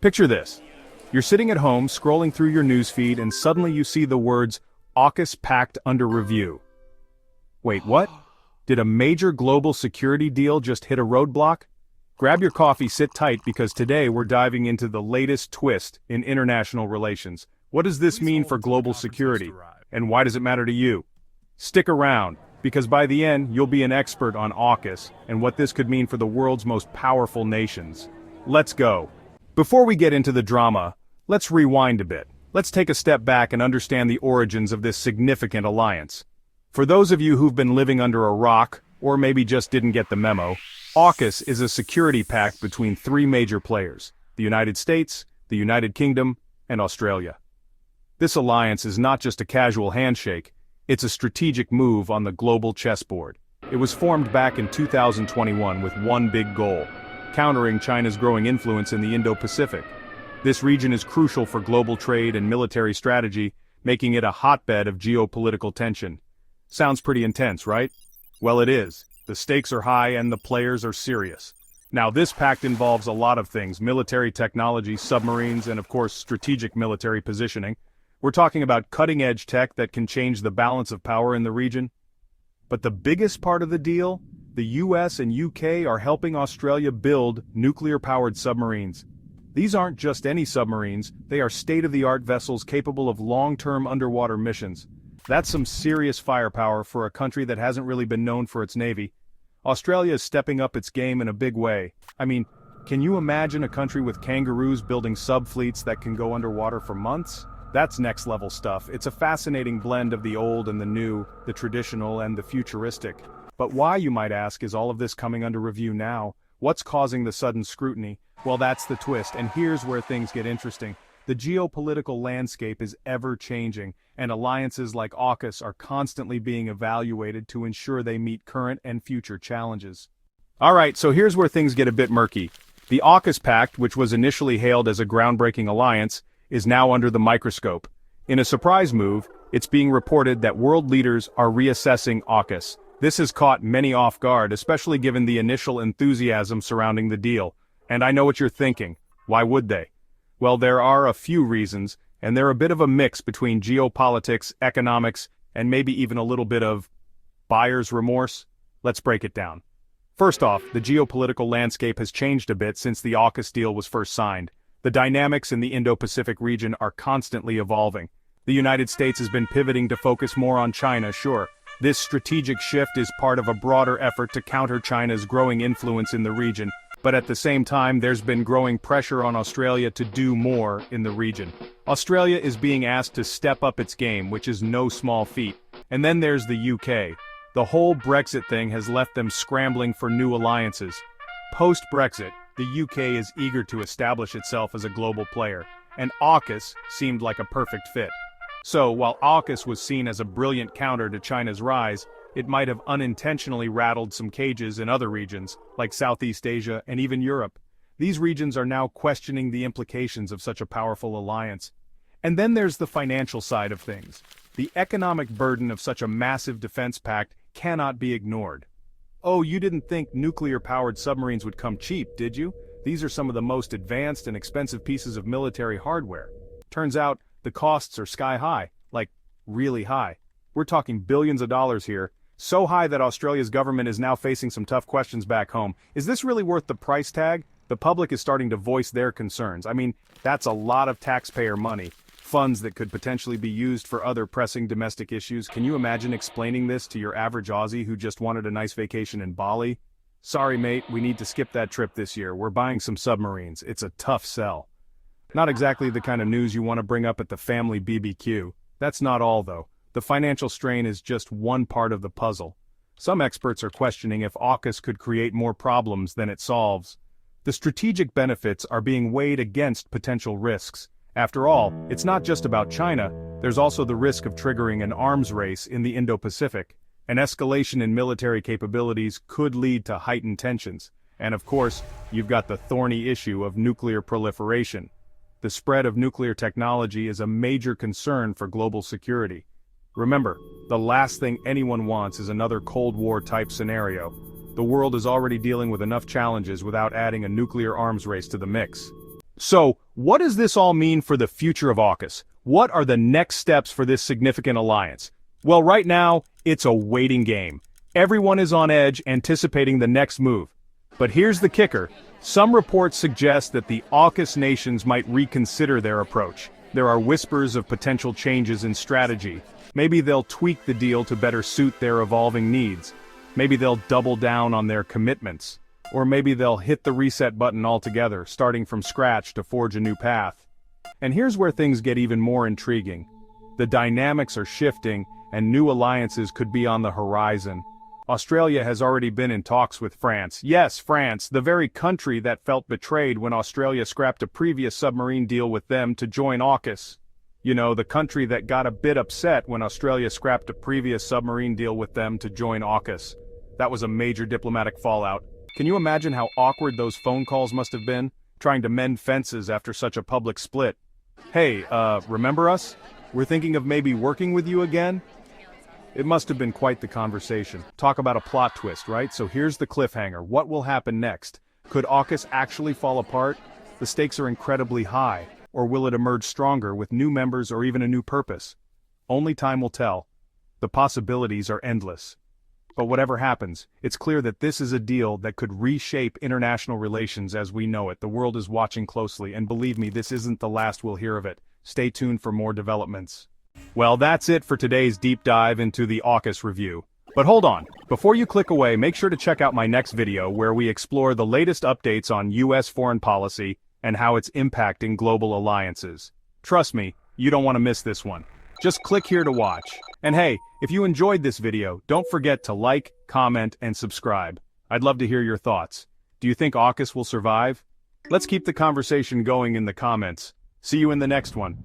Picture this. You're sitting at home, scrolling through your newsfeed, and suddenly you see the words, AUKUS Pact under review. Wait, what? Did a major global security deal just hit a roadblock? Grab your coffee, sit tight, because today we're diving into the latest twist in international relations. What does this mean for global security? And why does it matter to you? Stick around, because by the end, you'll be an expert on AUKUS and what this could mean for the world's most powerful nations. Let's go. Before we get into the drama, let's rewind a bit. Let's take a step back and understand the origins of this significant alliance. For those of you who've been living under a rock, or maybe just didn't get the memo, AUKUS is a security pact between three major players: the United States, the United Kingdom, and Australia. This alliance is not just a casual handshake, it's a strategic move on the global chessboard. It was formed back in 2021 with one big goal: countering China's growing influence in the Indo-Pacific. This region is crucial for global trade and military strategy, making it a hotbed of geopolitical tension. Sounds pretty intense, right? Well, it is. The stakes are high and the players are serious. Now, this pact involves a lot of things: military technology, submarines, and of course, strategic military positioning. We're talking about cutting-edge tech that can change the balance of power in the region. But the biggest part of the deal? The US and UK are helping Australia build nuclear-powered submarines. These aren't just any submarines, they are state-of-the-art vessels capable of long-term underwater missions. That's some serious firepower for a country that hasn't really been known for its navy. Australia is stepping up its game in a big way. I mean, can you imagine a country with kangaroos building sub-fleets that can go underwater for months? That's next-level stuff. It's a fascinating blend of the old and the new, the traditional and the futuristic. But why, you might ask, is all of this coming under review now? What's causing the sudden scrutiny? Well, that's the twist, and here's where things get interesting. The geopolitical landscape is ever-changing, and alliances like AUKUS are constantly being evaluated to ensure they meet current and future challenges. Alright, so here's where things get a bit murky. The AUKUS Pact, which was initially hailed as a groundbreaking alliance, is now under the microscope. In a surprise move, it's being reported that world leaders are reassessing AUKUS. This has caught many off guard, especially given the initial enthusiasm surrounding the deal. And I know what you're thinking. Why would they? Well, there are a few reasons, and they're a bit of a mix between geopolitics, economics, and maybe even a little bit of buyer's remorse. Let's break it down. First off, the geopolitical landscape has changed a bit since the AUKUS deal was first signed. The dynamics in the Indo-Pacific region are constantly evolving. The United States has been pivoting to focus more on China, sure. This strategic shift is part of a broader effort to counter China's growing influence in the region, but at the same time there's been growing pressure on Australia to do more in the region. Australia is being asked to step up its game, which is no small feat. And then there's the UK. The whole Brexit thing has left them scrambling for new alliances. Post-Brexit, the UK is eager to establish itself as a global player, and AUKUS seemed like a perfect fit. So, while AUKUS was seen as a brilliant counter to China's rise, it might have unintentionally rattled some cages in other regions, like Southeast Asia and even Europe. These regions are now questioning the implications of such a powerful alliance. And then there's the financial side of things. The economic burden of such a massive defense pact cannot be ignored. Oh, you didn't think nuclear-powered submarines would come cheap, did you? These are some of the most advanced and expensive pieces of military hardware. Turns out, the costs are sky-high, like, really high. We're talking billions of dollars here, so high that Australia's government is now facing some tough questions back home. Is this really worth the price tag? The public is starting to voice their concerns. I mean, that's a lot of taxpayer money. Funds that could potentially be used for other pressing domestic issues. Can you imagine explaining this to your average Aussie who just wanted a nice vacation in Bali? Sorry mate, we need to skip that trip this year. We're buying some submarines. It's a tough sell. Not exactly the kind of news you want to bring up at the family BBQ. That's not all though. The financial strain is just one part of the puzzle. Some experts are questioning if AUKUS could create more problems than it solves. The strategic benefits are being weighed against potential risks. After all, it's not just about China, there's also the risk of triggering an arms race in the Indo-Pacific. An escalation in military capabilities could lead to heightened tensions. And of course, you've got the thorny issue of nuclear proliferation. The spread of nuclear technology is a major concern for global security. Remember, the last thing anyone wants is another Cold War-type scenario. The world is already dealing with enough challenges without adding a nuclear arms race to the mix. So, What does this all mean for the future of AUKUS? What are the next steps for this significant alliance? Well, right now, it's a waiting game. Everyone is on edge, anticipating the next move. But here's the kicker. Some reports suggest that the AUKUS nations might reconsider their approach. There are whispers of potential changes in strategy. Maybe they'll tweak the deal to better suit their evolving needs. Maybe they'll double down on their commitments. Or maybe they'll hit the reset button altogether, starting from scratch to forge a new path. And here's where things get even more intriguing. The dynamics are shifting, and new alliances could be on the horizon. Australia has already been in talks with France. Yes, France, the very country that felt betrayed when Australia scrapped a previous submarine deal with them to join AUKUS. You know, the country that got a bit upset when Australia scrapped a previous submarine deal with them to join AUKUS. That was a major diplomatic fallout. Can you imagine how awkward those phone calls must have been, trying to mend fences after such a public split? Hey, remember us? We're thinking of maybe working with you again? It must have been quite the conversation. Talk about a plot twist, right? So here's the cliffhanger. What will happen next? Could AUKUS actually fall apart? The stakes are incredibly high. Or will it emerge stronger with new members or even a new purpose? Only time will tell. The possibilities are endless. But whatever happens, it's clear that this is a deal that could reshape international relations as we know it. The world is watching closely, and believe me, this isn't the last we'll hear of it. Stay tuned for more developments. Well, that's it for today's deep dive into the AUKUS review. But hold on, before you click away, make sure to check out my next video where we explore the latest updates on US foreign policy and how it's impacting global alliances. Trust me, you don't want to miss this one. Just click here to watch. And hey, if you enjoyed this video, don't forget to like, comment, and subscribe. I'd love to hear your thoughts. Do you think AUKUS will survive? Let's keep the conversation going in the comments. See you in the next one.